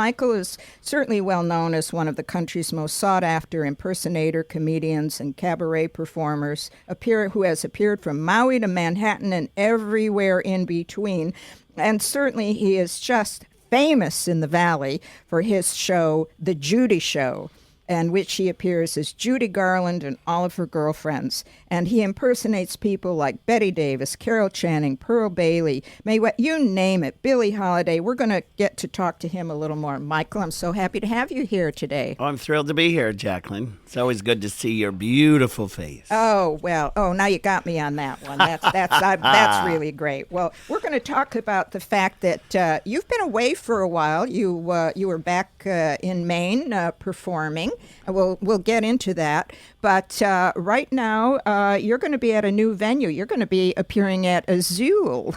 Michael is certainly well known as one of the country's most sought-after impersonator, comedians, and cabaret performers, who has appeared from Maui to Manhattan and everywhere in between. And certainly he is just famous in the Valley for his show, The Judy Show, in which he appears as Judy Garland and all of her girlfriends. And he impersonates people like Betty Davis, Carol Channing, Pearl Bailey, you name it, Billie Holiday. We're going to get to talk to him a little more. Michael, I'm so happy to have you here today. Oh, I'm thrilled to be here, Jacqueline. It's always good to see your beautiful face. Oh, well, now you got me on that one. That's really great. Well, we're going to talk about the fact that you've been away for a while. You were back in Maine performing. We'll get into that. But right now, you're going to be at a new venue. You're going to be appearing at Azul.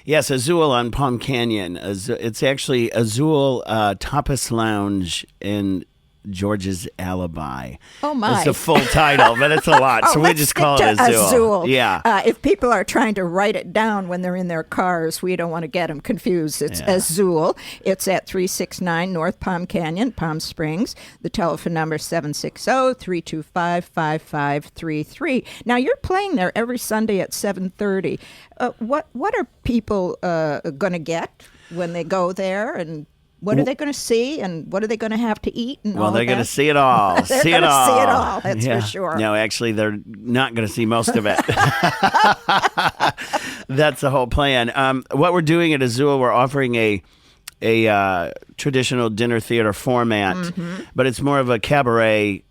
Yes, Azul on Palm Canyon. It's actually Azul Tapas Lounge in George's Alibi. Oh, my. It's a full title, but it's a lot, so we just call it Azul. Azul. Yeah. If people are trying to write it down when they're in their cars, we don't want to get them confused. It's Azul. It's at 369 North Palm Canyon, Palm Springs. The telephone number is 760-325-5533. Now, you're playing there every Sunday at 7:30. What are people going to get when they go there, and what are they going to see, and what are they going to have to eat? And well, they're going to see it all. They're going to see it all, that's for sure. No, actually, they're not going to see most of it. That's the whole plan. What we're doing at Azul, we're offering a traditional dinner theater format, but it's more of a cabaret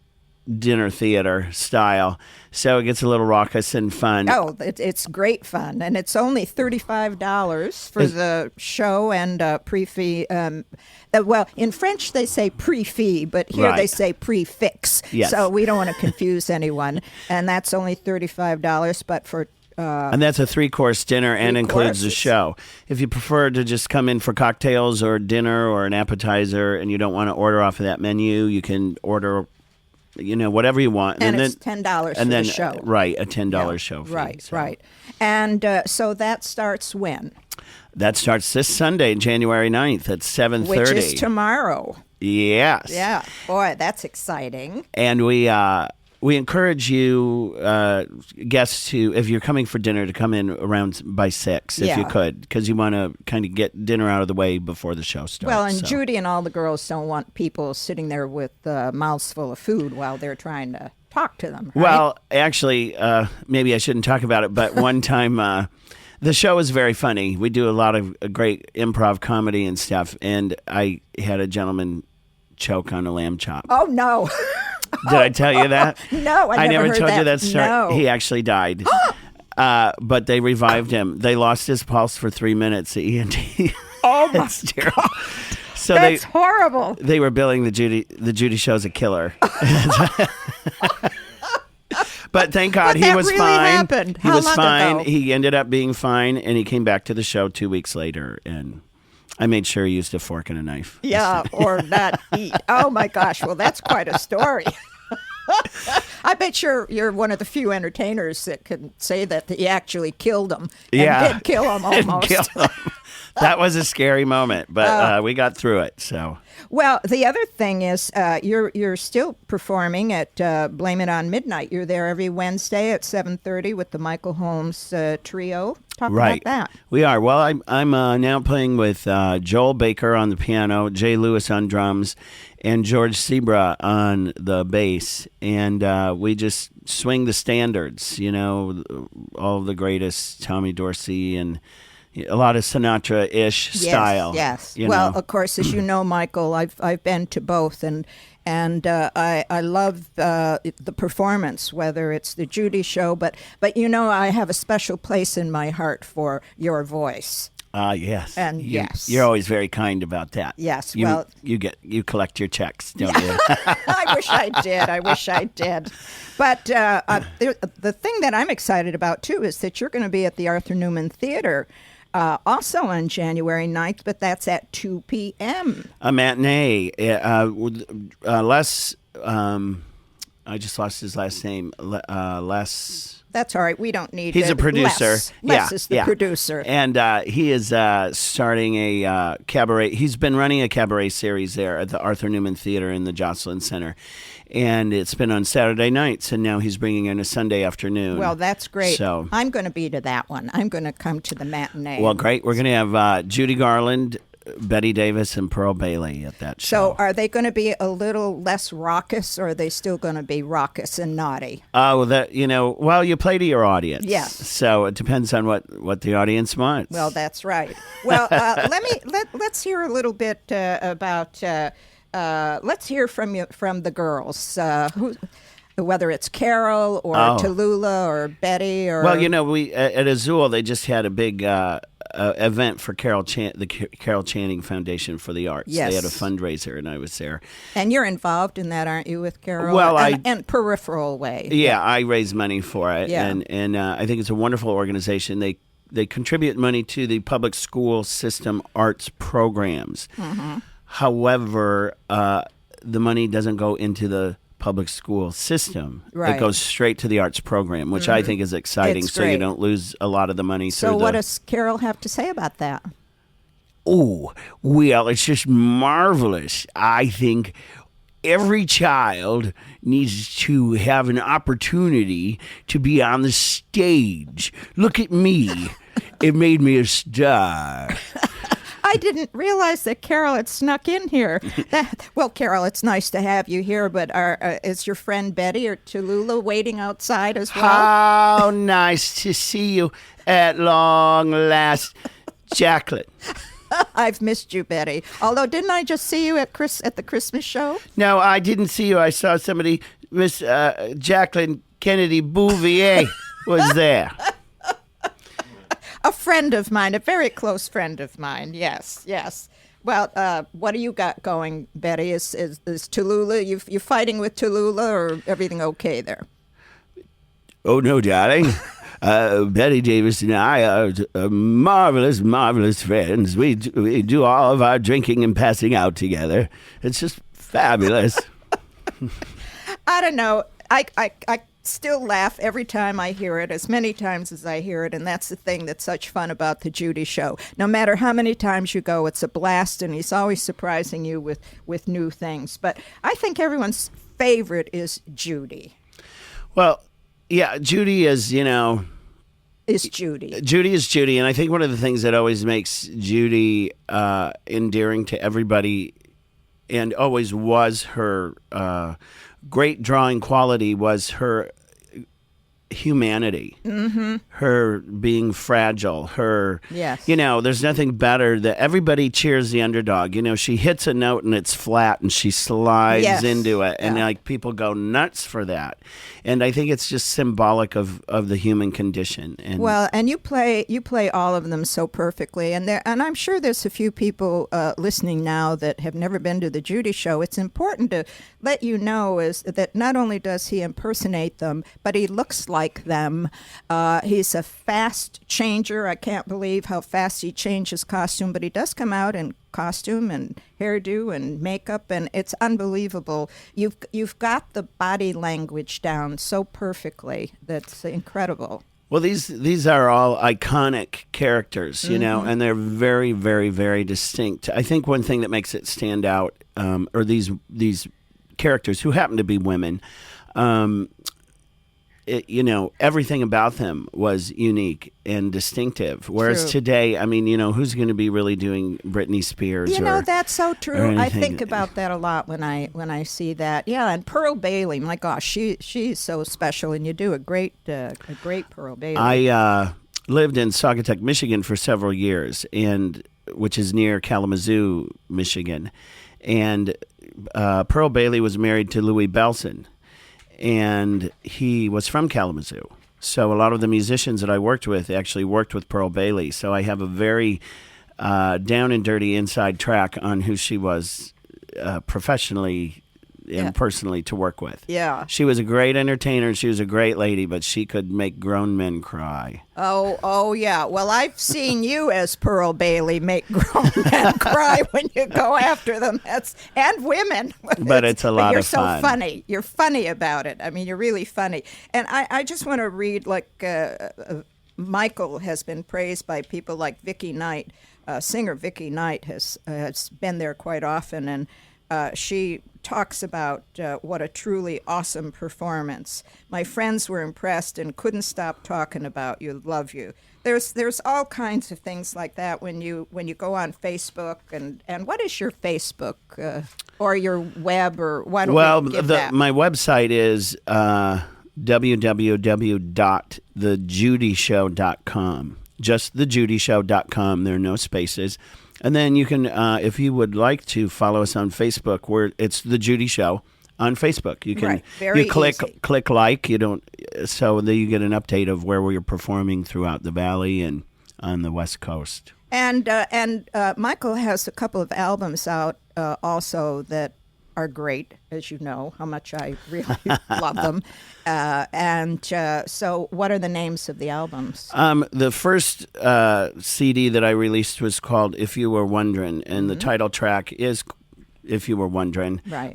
dinner theater style. So it gets a little raucous and fun. Oh, it's great fun. And it's only $35 for the show and pre-fee. Well, in French they say pre-fee, but here they say prefix. Yes. So we don't want to confuse anyone. And that's only $35, but for... and that's a 3-course dinner and includes the show. If you prefer to just come in for cocktails or dinner or an appetizer and you don't want to order off of that menu, you can order... whatever you want. And it's $10 for the show. Right, a $10 show fee. Right. And so that starts when? That starts this Sunday, January 9th at 7:30. Which is tomorrow. Yes. Yeah. Boy, that's exciting. And we encourage you, guests, to, if you're coming for dinner, to come in around by 6, if you could, because you want to kind of get dinner out of the way before the show starts. Well, and Judy and all the girls don't want people sitting there with mouths full of food while they're trying to talk to them, right? Well, actually, maybe I shouldn't talk about it, but one time the show is very funny. We do a lot of great improv comedy and stuff, and I had a gentleman choke on a lamb chop. Oh, no. Did I tell you that? No, I never heard told that. you that story. No. He actually died. But they revived him. They lost his pulse for 3 minutes. The ENT. Oh my God. So that's horrible. They were billing the Judy Show as a killer. But thank God he was really fine. Happened. He How was long fine. ago? He ended up being fine, and he came back to the show 2 weeks later, and I made sure he used a fork and a knife. Yeah, or not eat. Oh my gosh. Well, that's quite a story. I bet you're one of the few entertainers that can say that he actually killed him. And did kill him almost. That was a scary moment, but we got through it. So. Well, the other thing is you're still performing at Blame It on Midnight. You're there every Wednesday at 7:30 with the Michael Holmes trio. Talk about that. We are. Well, I'm now playing with Joel Baker on the piano, Jay Lewis on drums, and George Sebra on the bass. And we just swing the standards, all of the greatest, Tommy Dorsey and a lot of Sinatra-ish style. Yes. Well, of course, as you know, Michael, I've been to both, and I love the performance, whether it's the Judy Show, but I have a special place in my heart for your voice. Yes. And you're always very kind about that. Yes. You collect your checks, don't you? I wish I did. But the thing that I'm excited about too is that you're going to be at the Arthur Newman Theater. Also on January 9th, but that's at 2 p.m. A matinee. Les, I just lost his last name. Les That's all right. We don't need. He's a producer. Les is the producer, and he is starting a cabaret. He's been running a cabaret series there at the Arthur Newman Theater in the Jocelyn Center, and it's been on Saturday nights, and now he's bringing in a Sunday afternoon. Well, that's great. So I'm going to be to that one. I'm going to come to the matinee. Well, great. We're going to have Judy Garland, Betty Davis, and Pearl Bailey at that show. So are they going to be a little less raucous, or are they still going to be raucous and naughty? Oh, well, you play to your audience. Yes. So it depends on what the audience wants. Well, that's right. Well, let's hear a little bit about. Let's hear from the girls. Whether it's Carol or Tallulah or Betty or. Well, we at Azul they just had a big event for the Carol Channing Foundation for the Arts. Yes. They had a fundraiser, and I was there. And you're involved in that, aren't you, with Carol? Well, in peripheral way. Yeah, I raise money for it, Yeah. and I think it's a wonderful organization. They contribute money to the public school system arts programs. Mm-hmm. However, the money doesn't go into the public school system. Right. It goes straight to the arts program, which I think is exciting, so you don't lose a lot of the money. So what does Carol have to say about that? Oh, well, it's just marvelous. I think every child needs to have an opportunity to be on the stage. Look at me. It made me a star. I didn't realize that Carol had snuck in here. Well, Carol, it's nice to have you here, but is your friend Betty or Tallulah waiting outside as well? How nice to see you at long last, Jacqueline. I've missed you, Betty. Although, didn't I just see you at the Christmas show? No, I didn't see you. I saw somebody, Miss Jacqueline Kennedy Bouvier was there. A friend of mine, a very close friend of mine. Yes, yes. Well, what do you got going, Betty? Is Tallulah? You fighting with Tallulah, or everything okay there? Oh no, darling. Betty Davis and I are marvelous, marvelous friends. We do all of our drinking and passing out together. It's just fabulous. I don't know. I still laugh every time I hear it, as many times as I hear it, and that's the thing that's such fun about the Judy Show. No matter how many times you go, it's a blast, and he's always surprising you with new things. But I think everyone's favorite is Judy. Well, yeah, Judy is, Is Judy. Judy is Judy, and I think one of the things that always makes Judy endearing to everybody, and always was her great drawing quality, was her humanity, her being fragile, her, yes. There's nothing better that everybody cheers the underdog. She hits a note and it's flat and she slides into it, and people go nuts for that. And I think it's just symbolic of the human condition. And you play all of them so perfectly, and I'm sure there's a few people listening now that have never been to the Judy Show. It's important to let you know is that not only does he impersonate them, but he looks like them. He's a fast changer. I can't believe how fast he changes costume, but he does come out in costume and hairdo and makeup, and it's unbelievable. You've got the body language down so perfectly. That's incredible. Well, these are all iconic characters, and they're very, very, very distinct. I think one thing that makes it stand out, or these characters who happen to be women, everything about them was unique and distinctive. Whereas today, who's going to be really doing Britney Spears? That's so true. I think about that a lot when I see that. Yeah, and Pearl Bailey, my gosh, she's so special, and you do a great Pearl Bailey. I lived in Saugatuck, Michigan for several years, which is near Kalamazoo, Michigan, and Pearl Bailey was married to Louis Belson. And he was from Kalamazoo. So a lot of the musicians that I worked with actually worked with Pearl Bailey. So I have a very down and dirty inside track on who she was professionally and personally to work with. Yeah. She was a great entertainer. She was a great lady, but she could make grown men cry. Oh, yeah. Well, I've seen you as Pearl Bailey make grown men cry when you go after them. And women. But it's a lot of fun. You're so funny. You're funny about it. I mean, you're really funny. And I just want to read, Michael has been praised by people like Vicki Knight. Singer Vicki Knight has been there quite often, and she talks about what a truly awesome performance. My friends were impressed and couldn't stop talking about you. Love you. There's all kinds of things like that when you go on Facebook and what is your Facebook or your web or why don't we give that? My website is www.thejudyshow.com. Just thejudyshow.com. There are no spaces. And then you can, if you would like to follow us on Facebook, it's The Judy Show on Facebook. You can click like. You don't, so that you get an update of where we're performing throughout the valley and on the West Coast. And Michael has a couple of albums out also that are great, as you know, how much I really love them. So what are the names of the albums? The first CD that I released was called If You Were Wondering, and the title track is If You Were Wondering. Right.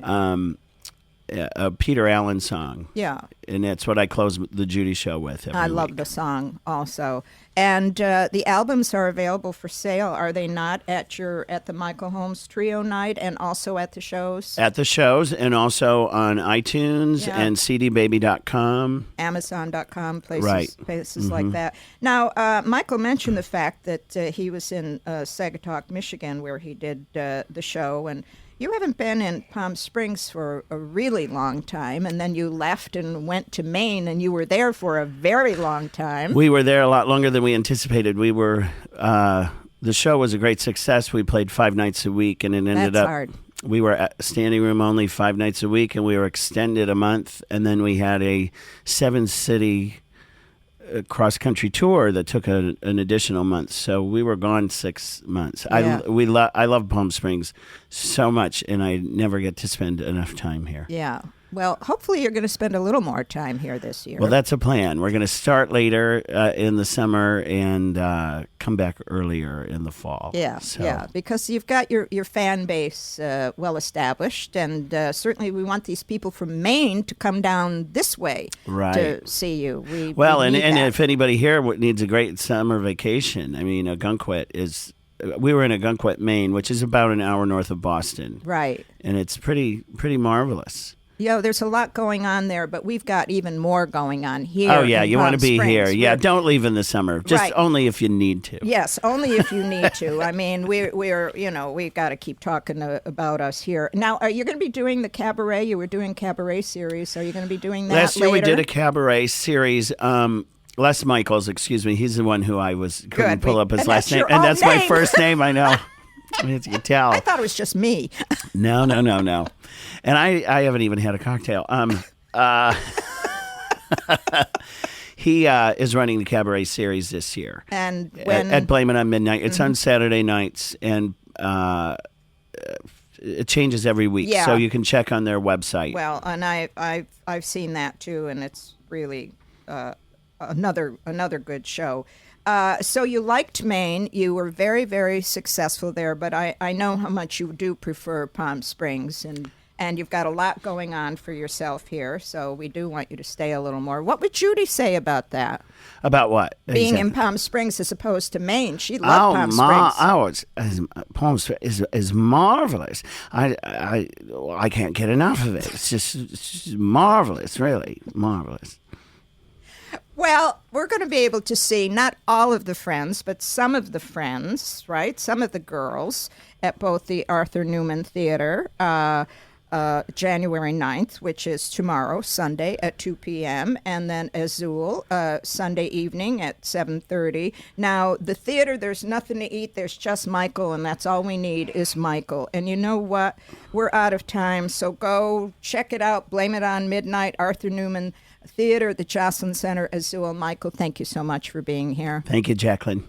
A Peter Allen song. Yeah. And that's what I close the Judy Show with every week. Love the song also. And the albums are available for sale, are they not, at the Michael Holmes Trio night and also at the shows? At the shows and also on iTunes and cdbaby.com. Amazon.com, places like that. Now, Michael mentioned the fact that he was in Sagatuck, Michigan, where he did the show, and you haven't been in Palm Springs for a really long time, and then you left and went to Maine, and you were there for a very long time. We were there a lot longer than we anticipated. We were, the show was a great success. We played 5 nights a week, and it ended That's up, hard. We were at standing room only 5 nights a week, and we were extended a month, and then we had a 7-city cross-country tour that took an additional month. So we were gone 6 months. Yeah. I love Palm Springs so much, and I never get to spend enough time here. Yeah. Well, hopefully you're going to spend a little more time here this year. Well, that's a plan. We're going to start later in the summer and come back earlier in the fall. Yeah, because you've got your fan base well established, and certainly we want these people from Maine to come down this way to see you. We need that. If anybody here needs a great summer vacation, I mean, we were in Ogunquit, Maine, which is about an hour north of Boston. Right. And it's pretty marvelous. There's a lot going on there, but we've got even more going on here. Oh, yeah, you want to be Springs. here. Yeah, don't leave in the summer. Just only if you need to. Yes, only if you need to. I mean, we've got to keep talking about us here. Now, are you going to be doing the Cabaret? You were doing Cabaret series. Are you going to be doing that Last year later? we did a Cabaret series. Les Michaels, excuse me. He's the one who I couldn't pull up his last name. And that's my first name, I know. You can tell. I thought it was just me. No. And I haven't even had a cocktail. He is running the Cabaret series this year. And when? At Blame It on Midnight. It's on Saturday nights, and it changes every week. Yeah. So you can check on their website. Well, and I've seen that too, and it's really another good show. So you liked Maine. You were very, very successful there, but I know how much you do prefer Palm Springs, and you've got a lot going on for yourself here, so we do want you to stay a little more. What would Judy say about that? About what? Being in Palm Springs as opposed to Maine. She loved Palm Springs. Palm Springs is marvelous. I can't get enough of it. It's just marvelous, really marvelous. Well, we're going to be able to see not all of the friends, but some of the friends, right? Some of the girls at both the Arthur Newman Theater, January 9th, which is tomorrow, Sunday at 2 p.m., and then Azul, Sunday evening at 7:30. Now, the theater, there's nothing to eat. There's just Michael, and that's all we need is Michael. And you know what? We're out of time, so go check it out. Blame It on Midnight, Arthur Newman Theater, the Jocelyn Center, Azul. Michael, thank you so much for being here. Thank you, Jacqueline.